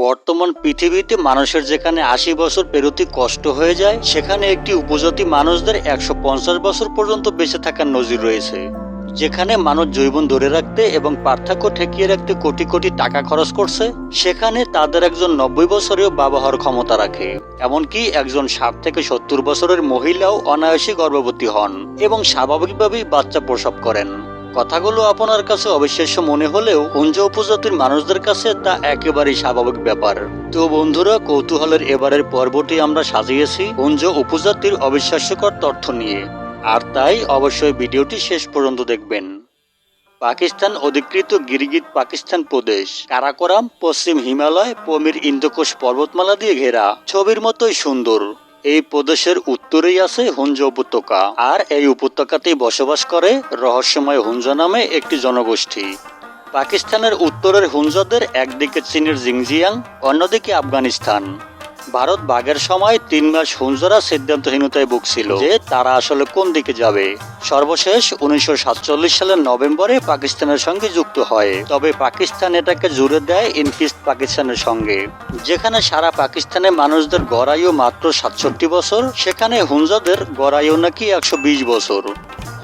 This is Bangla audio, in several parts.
বর্তমান পৃথিবীতে মানুষের যেখানে ৮০ বছর পেরোতে কষ্ট হয়ে যায়, সেখানে একটি উপজাতি মানুষদের ১৫০ বছর পর্যন্ত বেঁচে থাকার নজির রয়েছে। যেখানে মানুষ জৈবন ধরে রাখতে এবং পার্থক্য ঠেকিয়ে রাখতে কোটি কোটি টাকা খরচ করছে, সেখানে তাদের একজন ৯০ বছরেও বাবা হওয়ার ক্ষমতা রাখে। এমনকি একজন ৬০ থেকে ৭০ বছরের মহিলাও অনায়াসে গর্ভবতী হন এবং স্বাভাবিকভাবেই বাচ্চা প্রসব করেন। কথাগুলো আপনার কাছে অবিশ্বাস্য মনে হলেও হুঞ্জা উপজাতির মানুষদের কাছে তা একেবারেই স্বাভাবিক ব্যাপার। তো বন্ধুরা, কৌতূহলের এবারের পর্বটি আমরা সাজিয়েছি হুঞ্জা উপজাতির অবিশ্বাস্যকর তথ্য নিয়ে, আর তাই অবশ্যই ভিডিওটি শেষ পর্যন্ত দেখবেন। পাকিস্তান অধিকৃত গিরগিট পাকিস্তান প্রদেশ, কারাকোরাম পশ্চিম হিমালয় পমির ইন্দোকোষ পর্বতমালা দিয়ে ঘেরা, ছবির মতোই সুন্দর। এই প্রদেশের উত্তরেই আছে হুঞ্জা উপত্যকা, আর এই উপত্যকাতেই বসবাস করে রহস্যময় হুঞ্জা নামে একটি জনগোষ্ঠী। পাকিস্তানের উত্তরের হুঞ্জাদের একদিকে চীনের জিংজিয়াং, অন্যদিকে আফগানিস্তান। ভারত ভাগের সময় ৩ মাস হুঞ্জারা সিদ্ধান্তহীনতায় ভুগছিল যে তারা আসলে কোন দিকে যাবে। সর্বশেষ ১৯৪৭ সালের নভেম্বরে পাকিস্তানের সঙ্গে যুক্ত হয়, তবে পাকিস্তান এটাকে জুড়ে দেয় ইনফিস্ট পাকিস্তানের সঙ্গে। যেখানে সারা পাকিস্তানের মানুষদের গড় আয়ু মাত্র ৬৭ বছর, সেখানে হুঞ্জাদের গড় আয়ু নাকি ১২০ বছর।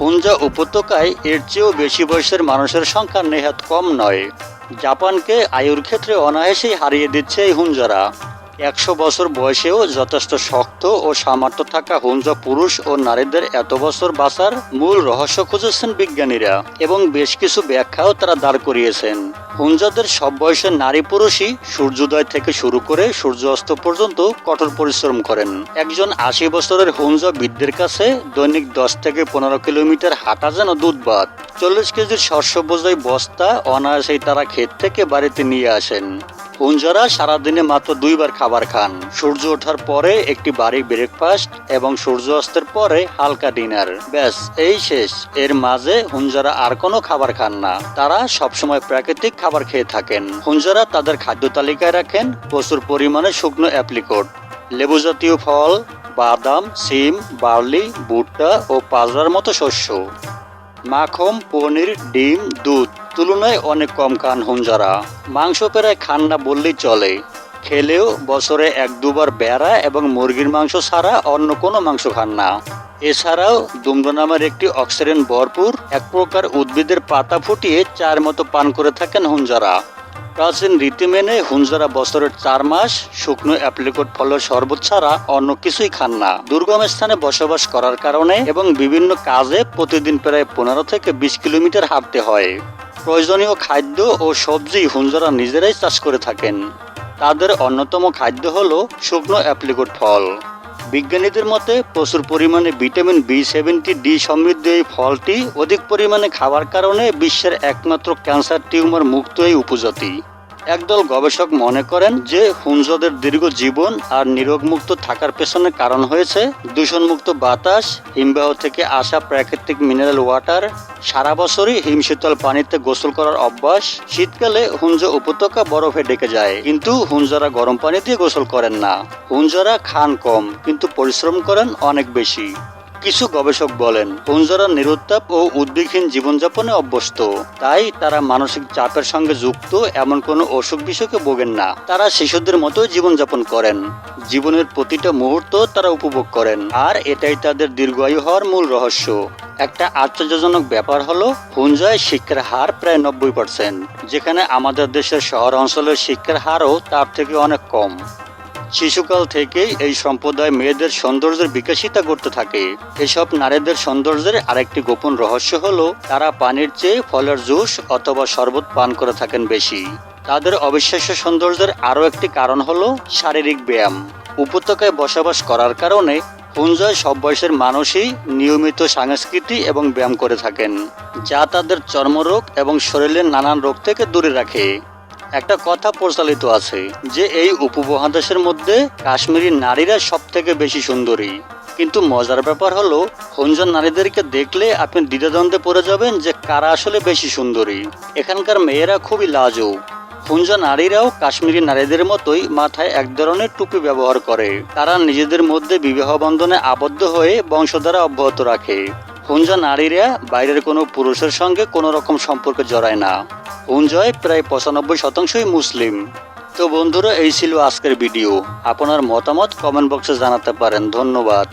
হুঞ্জা উপত্যকায় এর চেয়েও বেশি বয়সের মানুষের সংখ্যা নেহাত কম নয়। জাপানকে আয়ুর ক্ষেত্রে অনায়াসেই হারিয়ে দিচ্ছে এই হুঞ্জারা। ১০০ বছর বয়সেও যথেষ্ট শক্ত ও সামর্থ্য থাকা হুঞ্জা পুরুষ ও নারীদের এত বছর বাঁচার মূল রহস্য খুঁজেছেন বিজ্ঞানীরা, এবং বেশ কিছু ব্যাখ্যাও তারা দাঁড় করিয়েছেন। হুঞ্জাদের সব বয়সের নারী পুরুষই সূর্যোদয় থেকে শুরু করে সূর্য অস্ত পর্যন্ত কঠোর পরিশ্রম করেন। একজন ৮০ বছরের হুঞ্জা বৃদ্ধের কাছে দৈনিক ১০ থেকে ১৫ কিলোমিটার হাঁটা যেন দুধভাত। ৪০ কেজির শস্য বোঝাই বস্তা অনায়াসেই তারা ক্ষেত থেকে বাড়িতে নিয়ে আসেন। হুঞ্জারা সারাদিনে মাত্র ২ বার খাবার খান, সূর্য ওঠার পরে একটি ভারী ব্রেকফাস্ট এবং সূর্য অস্তের পরে হালকা ডিনার। ব্যাস, এই শেষ। এর মাঝে হুঞ্জারা আর কোনো খাবার খান না। তারা সবসময় প্রাকৃতিক খাবার খেয়ে থাকেন। হুঞ্জারা তাদের খাদ্য তালিকায় রাখেন প্রচুর পরিমাণে শুকনো অ্যাপ্রিকট, লেবু জাতীয় ফল, বাদাম, সিম, বার্লি, ভুট্টা ও বাজরার মতো শস্য। মাখন, পনির, ডিম, দুধ তুলনায় অনেক কম খান হুঞ্জারা। মাংস প্রায় খান না বললেই চলে। খেলেও বছরে ১-২ বার ভেড়া এবং মুরগির মাংস ছাড়া অন্য কোনো মাংস খান না। এছাড়াও দুমড়া নামের একটি অক্সিজেন ভরপুর এক প্রকার উদ্ভিদের পাতা ফুটিয়ে চায়ের মতো পান করে থাকেন হুঞ্জারা। প্রাচীন রীতি মেনে হুঞ্জারা বছরের ৪ মাস শুকনো অ্যাপ্রিকট ফলের শরবত ছাড়া অন্য কিছুই খান না। দুর্গম স্থানে বসবাস করার কারণে এবং বিভিন্ন কাজে প্রতিদিন প্রায় ১৫ থেকে ২০ কিলোমিটার হাঁটতে হয়। প্রয়োজনীয় খাদ্য ও সবজি হুঞ্জারা নিজেরাই চাষ করে থাকেন। তাদের অন্যতম খাদ্য হল শুকনো অ্যাপ্রিকট ফল। বিজ্ঞানীদের মতে প্রচুর পরিমাণে ভিটামিন B70D সমৃদ্ধ এই ফলটি অধিক পরিমাণে খাওয়ার কারণে বিশ্বের একমাত্র ক্যান্সার টিউমার মুক্ত এই উপজাতি। একদল গবেষক মনে করেন যে হুঞ্জাদের দীর্ঘ জীবন আর নিরোগমুক্ত থাকার পেছনে কারণ হয়েছে দূষণমুক্ত বাতাস, হিমবাহ থেকে আসা প্রাকৃতিক মিনারেল ওয়াটার, সারা বছরই হিমশীতল পানিতে গোসল করার অভ্যাস। শীতকালে হুঞ্জা উপত্যকা বরফে ঢেকে যায়, কিন্তু হুঞ্জারা গরম পানি দিয়ে গোসল করেন না। হুঞ্জারা খান কম কিন্তু পরিশ্রম করেন অনেক বেশি। কিছু গবেষক বলেন হুঞ্জারা নিরুত্তাপ ও উদ্বেগহীন জীবনযাপনে অভ্যস্ত, তাই তারা মানসিক চাপের সঙ্গে যুক্ত এমন কোনো অসুখ বিসুখে ভোগেন না। তারা শিশুদের মতোই জীবনযাপন করেন, জীবনের প্রতিটা মুহূর্ত তারা উপভোগ করেন, আর এটাই তাদের দীর্ঘায়ু হওয়ার মূল রহস্য। একটা আশ্চর্যজনক ব্যাপার হলো হুঞ্জায় শিক্ষার হার প্রায় ৯০%, যেখানে আমাদের দেশের শহর অঞ্চলের শিক্ষার হারও তার থেকে অনেক কম। শিশুকাল থেকেই এই সম্প্রদায় মেয়েদের সৌন্দর্যের বিকাশিতা করতে থাকে। এসব নারীদের সৌন্দর্যের আরেকটি গোপন রহস্য হলো তারা পানির চেয়ে ফলের জুস অথবা শরবত পান করে থাকেন বেশি। তাদের অবিশ্বাস্য সৌন্দর্যের আরও একটি কারণ হলো শারীরিক ব্যায়াম। উপত্যকায় বসবাস করার কারণে হুঞ্জায় সব বয়সের মানুষই নিয়মিত সংস্কৃতি এবং ব্যায়াম করে থাকেন, যা তাদের চর্মরোগ এবং শরীরের নানান রোগ থেকে দূরে রাখে। একটা কথা প্রচলিত আছে যে এই উপমহাদেশের মধ্যে কাশ্মীরি নারীরা সব থেকে বেশি সুন্দরী, কিন্তু মজার ব্যাপার হলো হুঞ্জা নারীদেরকে দেখলে আপনি দ্বিধাদ্বন্দ্বে পড়ে যাবেন যে কারা আসলে বেশি সুন্দরী। এখানকার মেয়েরা খুবই লাজুক। হুঞ্জা নারীরাও কাশ্মীরি নারীদের মতোই মাথায় এক ধরনের টুপি ব্যবহার করে। তারা নিজেদের মধ্যে বিবাহ বন্ধনে আবদ্ধ হয়ে বংশধারা অব্যাহত রাখে। হুঞ্জা নারীরা বাইরের কোনো পুরুষের সঙ্গে কোনো রকম সম্পর্কে জড়ায় না। হুঞ্জায় প্রায় ৯৫% মুসলিম। তো বন্ধুরা, এই ছিল আজকের ভিডিও। আপনার মতামত কমেন্ট বক্সে জানাতে পারেন। ধন্যবাদ।